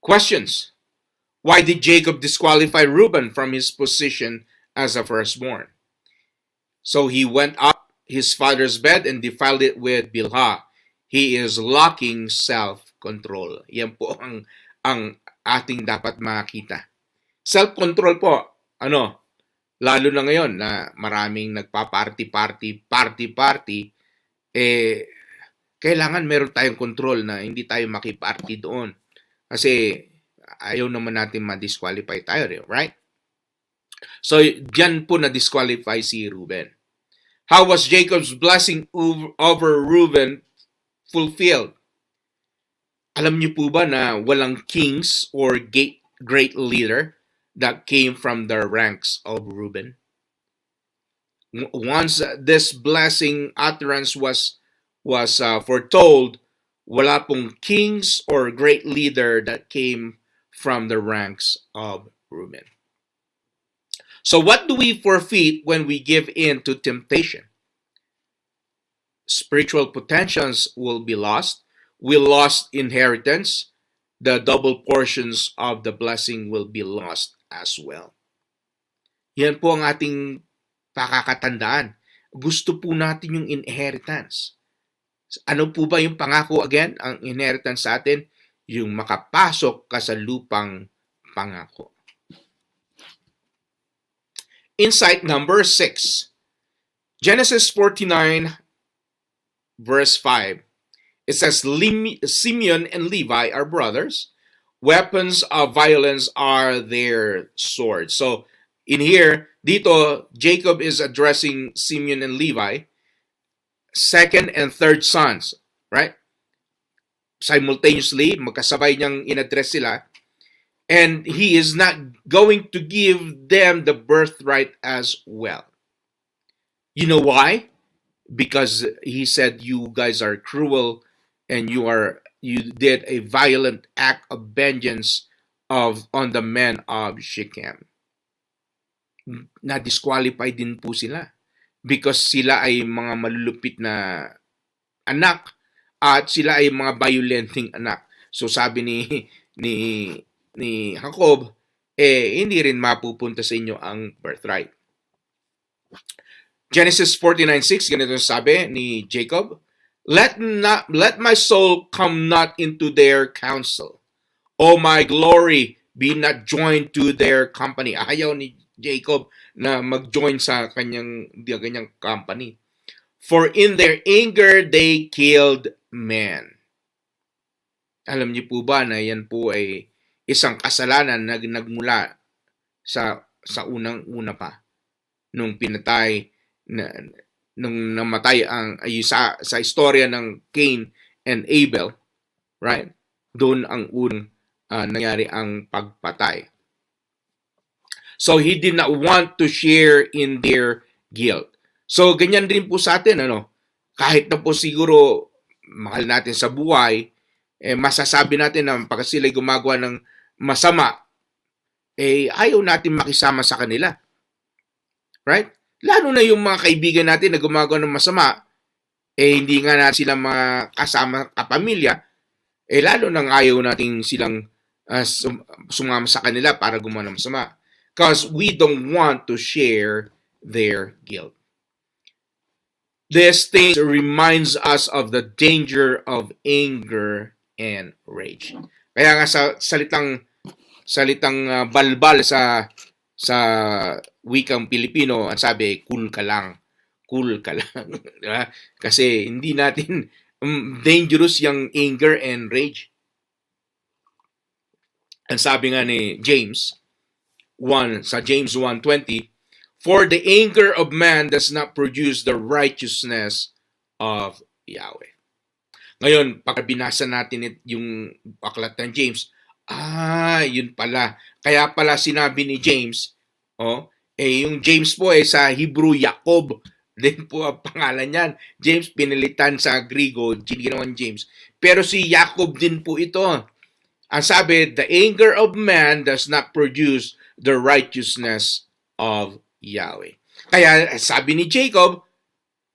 B: Questions. Why did Jacob disqualify Reuben from his position as a firstborn? So he went up his father's bed and defiled it with Bilhah. He is lacking self-control. Yan po ang ating dapat makita. Self-control po, lalo na ngayon na maraming nagpa-party-party, kailangan meron tayong control na hindi tayo makiparty doon. Kasi ayaw naman natin ma-disqualify tayo, right? So, diyan po na-disqualify si Reuben. How was Jacob's blessing over Reuben fulfilled? Alam niyo po ba na walang kings or great leader that came from the ranks of Reuben? Once this blessing utterance was foretold, wala pong kings or great leader that came from the ranks of Reuben. So what do we forfeit when we give in to temptation? Spiritual potentials will be lost. We lost inheritance. The double portions of the blessing will be lost as well. Yan po ang ating pakakatandaan. Gusto po natin yung inheritance. Ano po ba yung pangako again? Ang inheritance sa atin, yung makapasok ka sa lupang pangako. Insight number 6. Genesis 49 verse 5. It says, Simeon and Levi are brothers. Weapons of violence are their swords. So, in here, dito, Jacob is addressing Simeon and Levi, second and third sons, right? Simultaneously, magkasabay niyang in-address sila. And he is not going to give them the birthright as well. You know why? Because he said, you guys are cruel and you did a violent act of vengeance on the men of Shechem. Na-disqualify din po sila because sila ay mga malulupit na anak at sila ay mga violenting anak. So sabi ni Jacob, hindi rin mapupunta sa inyo ang birthright. Genesis 49:6, ganito sabi ni Jacob, Let my soul come not into their counsel. O my glory, be not joined to their company. Ayaw ni Jacob na mag-join sa kanyang company. For in their anger, they killed men. Alam niyo po ba na yan po ay isang kasalanan na nagmula sa unang-una pa nung pinatay nung namatay sa istorya ng Cain and Abel, right? Doon ang unang nangyari ang pagpatay. So he did not want to share in their guilt. So ganyan din po sa atin, kahit na po siguro mahal natin sa buhay, masasabi natin na pag sila'y gumagawa ng masama, ayaw natin makisama sa kanila. Right? Lalo na yung mga kaibigan natin na gumagawa ng masama, hindi nga natin sila mga kasama kapamilya, lalo nang ayaw natin silang sumama sa kanila para gumawa ng masama. Because we don't want to share their guilt. This thing reminds us of the danger of anger and rage. Kaya nga sa salitang balbal sa wikang Pilipino, ang sabi, cool ka lang. Diba? Kasi hindi natin dangerous yung anger and rage. Ang sabi nga ni James 1:20, for the anger of man does not produce the righteousness of Yahweh. Ngayon, pag binasa natin yung aklat ng James, yun pala. Kaya pala sinabi ni James, yung James po sa Hebrew, Jacob, din po ang pangalan niyan. James, pinilitan sa Griego, ginawan James. Pero si Jacob din po ito. Ang sabi, the anger of man does not produce the righteousness of Yahweh. Kaya sabi ni Jacob,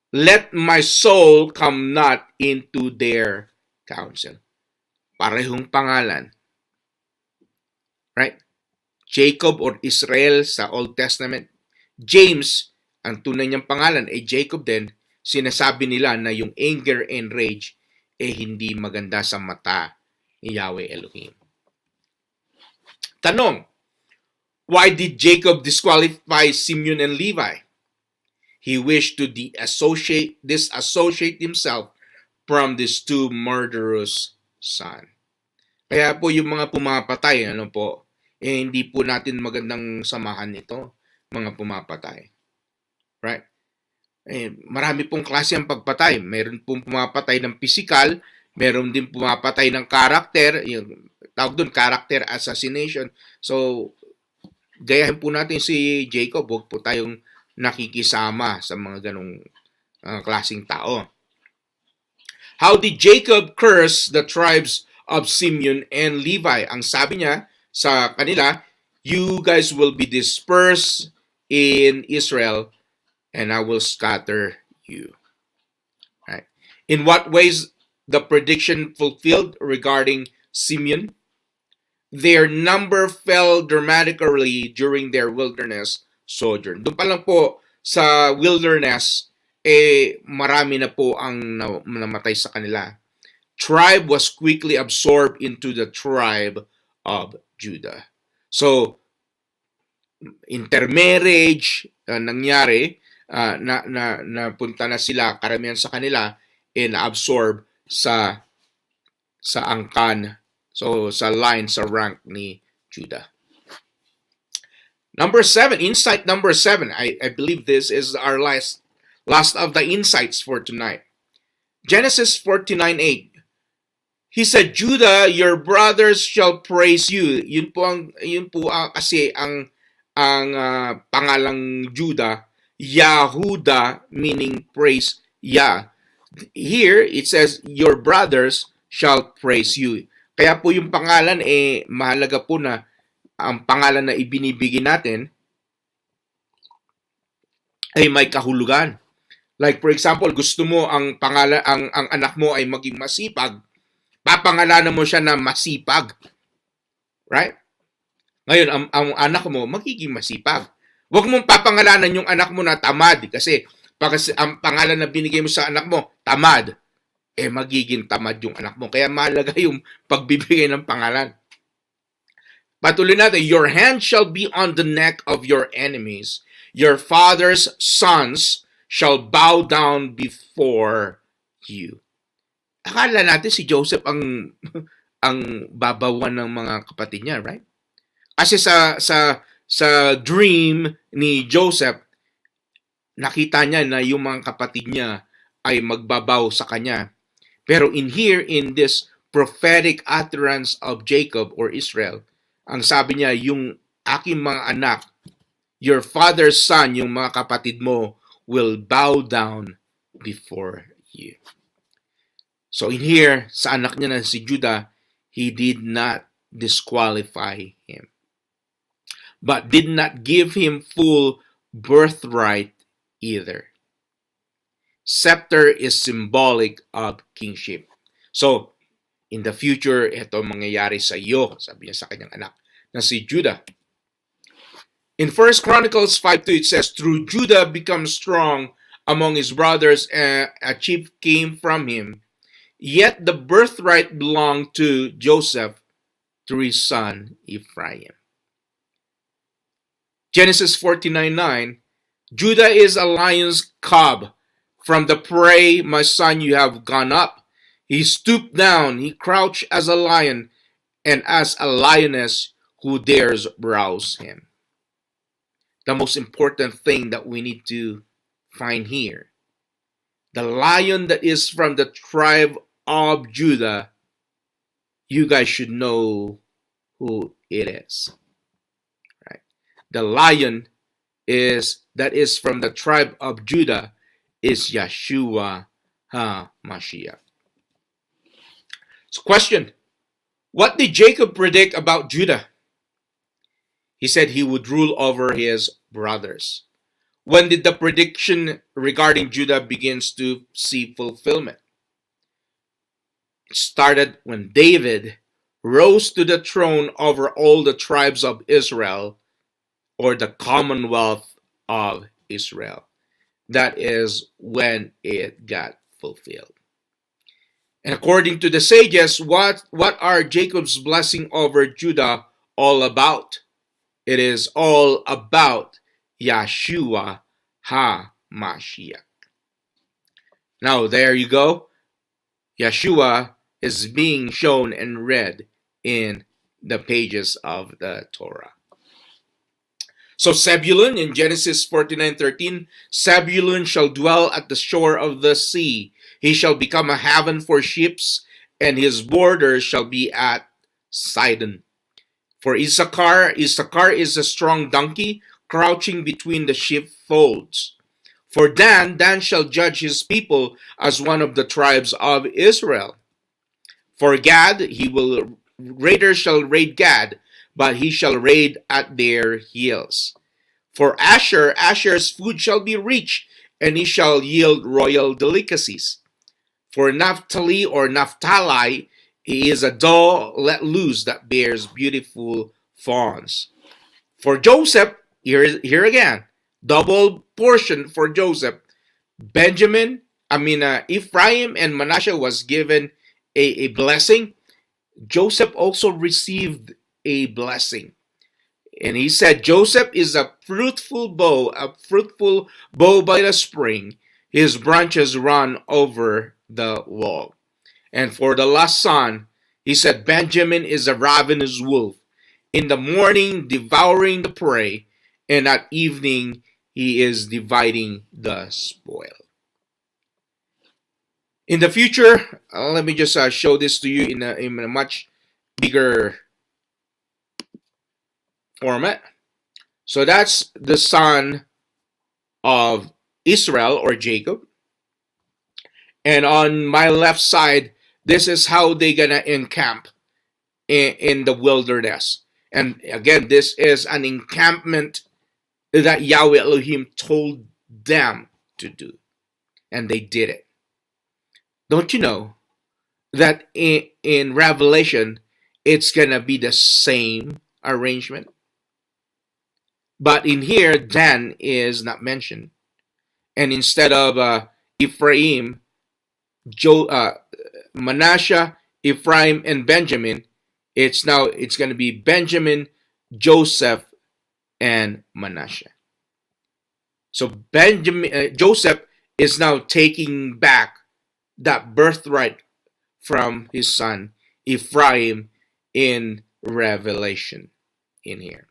B: let my soul come not into their counsel. Parehong pangalan. Right? Jacob or Israel sa Old Testament. James, ang tunay niyang pangalan ay Jacob din. Sinasabi nila na yung anger and rage hindi maganda sa mata ni Yahweh Elohim. Tanong, why did Jacob disqualify Simeon and Levi? He wished to disassociate himself from these two murderous sons. Kaya po yung mga pumapatay, hindi po natin magandang samahan nito, mga pumapatay. Right? Marami pong klase ang pagpatay. Meron pong pumapatay ng physical, meron din pumapatay ng character, yung tawag doon, character assassination. So, gayahin po natin si Jacob, huwag po tayong nakikisama sa mga ganong klaseng tao. How did Jacob curse the tribes of Simeon and Levi? Ang sabi niya sa kanila, you guys will be dispersed in Israel and I will scatter you. Right. In what ways the prediction fulfilled regarding Simeon? Their number fell dramatically during their wilderness sojourn. Doon pa lang po sa wilderness, marami na po ang namatay sa kanila. Tribe was quickly absorbed into the tribe of Judah. So, intermarriage nangyari, napunta na sila, karamihan sa kanila, na-absorb sa angkan, so sa line, sa rank ni Judah. Number 7, insight number 7. I believe this is our last of the insights for tonight. Genesis 49:8. He said, Judah, your brothers shall praise you. Yun po kasi ang pangalang Judah, Yahuda, meaning praise Yah. Here it says, your brothers shall praise you. Kaya po yung pangalan mahalaga po na ang pangalan na ibinibigay natin ay may kahulugan. Like for example, gusto mo ang pangalan ang anak mo ay maging masipag, papangalanan mo siya na masipag. Right? Ngayon, ang anak mo magiging masipag. Huwag mong papangalanan yung anak mo na tamad kasi pag ang pangalan na binigay mo sa anak mo, tamad, magiging tamad yung anak mo. Kaya mahalaga yung pagbibigay ng pangalan. Patuloy natin, your hand shall be on the neck of your enemies. Your father's sons shall bow down before you. Akala natin si Joseph ang babawan ng mga kapatid niya, right? Kasi sa dream ni Joseph, nakita niya na yung mga kapatid niya ay magbabaw sa kanya. Pero in this prophetic utterance of Jacob or Israel, ang sabi niya, yung aking mga anak, your father's son, yung mga kapatid mo, will bow down before you. So in here, sa anak niya na si Judah, he did not disqualify him, but did not give him full birthright either. Scepter is symbolic of kingship. So, in the future, ito mangyayari sa iyo, sabi niya sa kanyang anak na si Judah. In 1 Chronicles 5:2, it says, through Judah becomes strong among his brothers, and a chief came from him. Yet the birthright belonged to Joseph through his son Ephraim. Genesis 49:9, Judah is a lion's cub. From the prey, my son, you have gone up. He stooped down, he crouched as a lion, and as a lioness who dares browse him. The most important thing that we need to find here, the lion that is from the tribe of Judah, you guys should know who it is. Right? The lion that is from the tribe of Judah is Yeshua HaMashiach. So question, what did Jacob predict about Judah? He said he would rule over his brothers. When did the prediction regarding Judah begins to see fulfillment? It started when David rose to the throne over all the tribes of Israel, or the Commonwealth of Israel. That is when it got fulfilled. And according to the sages, what are Jacob's blessing over Judah all about? It is all about Yeshua HaMashiach. Now there you go. Yeshua is being shown and read in the pages of the Torah. So Zebulun in Genesis 49:13, Zebulun shall dwell at the shore of the sea. He shall become a haven for ships, and his borders shall be at Sidon. For Issachar is a strong donkey, crouching between the sheepfolds. For Dan shall judge his people as one of the tribes of Israel. For Gad, raiders shall raid Gad, but he shall raid at their heels. For Asher's food shall be rich, and he shall yield royal delicacies. For Naphtali he is a doe let loose that bears beautiful fawns. For Joseph, here again, double portion for Joseph. Ephraim and Manasseh was given a blessing. Joseph also received a blessing. And he said, Joseph is a fruitful bow by the spring. His branches run over the wall. And for the last son, he said, Benjamin is a ravenous wolf. In the morning, devouring the prey, and at evening, he is dividing the spoil. In the future, let me just show this to you in a much bigger format. So that's the son of Israel or Jacob. And on my left side, this is how they're gonna encamp in the wilderness. And again, this is an encampment that Yahweh Elohim told them to do. And they did it. Don't you know that in Revelation, it's gonna be the same arrangement? But in here, Dan is not mentioned. And instead of Ephraim, Manasseh, Ephraim, and Benjamin, it's going to be Benjamin, Joseph, and Manasseh. So Joseph is now taking back that birthright from his son Ephraim in Revelation in here.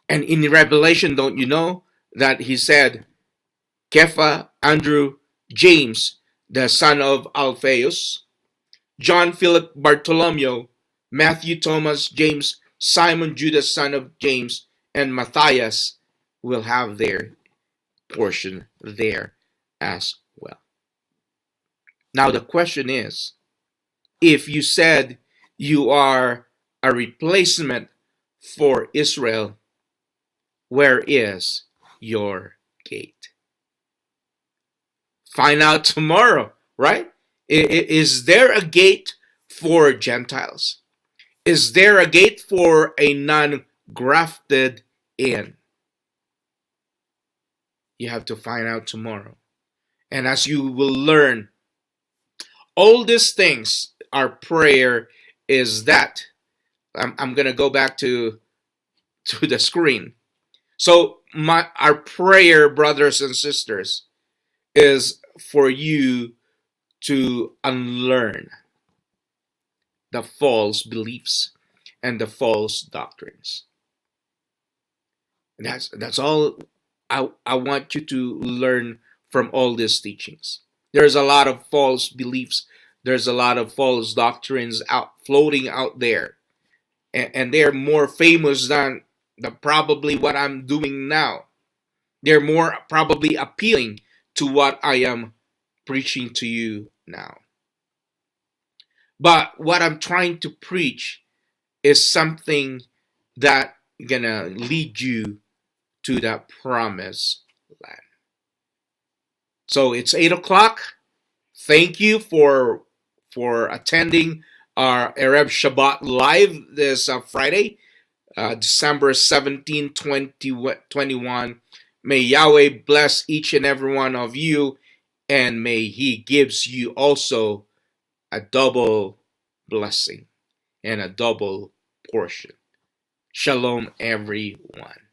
B: And in Revelation, don't you know that he said, Kepha, Andrew, James, the son of Alphaeus, John, Philip, Bartholomew, Matthew, Thomas, James, Simon, Judas, son of James, and Matthias will have their portion there as well. Now the question is, if you said you are a replacement for Israel, where is your gate? Find out tomorrow, right? Is there a gate for Gentiles? Is there a gate for a non-grafted in? You have to find out tomorrow. And as you will learn all these things, our prayer is that I'm going to go back to the screen. So our prayer, brothers and sisters, is for you to unlearn the false beliefs and the false doctrines. And that's all I want you to learn from all these teachings. There's a lot of false beliefs. There's a lot of false doctrines floating out there. And they're more famous than probably what I'm doing now. They're more probably appealing to what I am preaching to you now. But what I'm trying to preach is something that gonna lead you to that promised land. So it's 8 o'clock. Thank you for attending our Erev Shabbat live this Friday, December 17, 2021. May Yahweh bless each and every one of you, and may He gives you also a double blessing and a double portion. Shalom, everyone.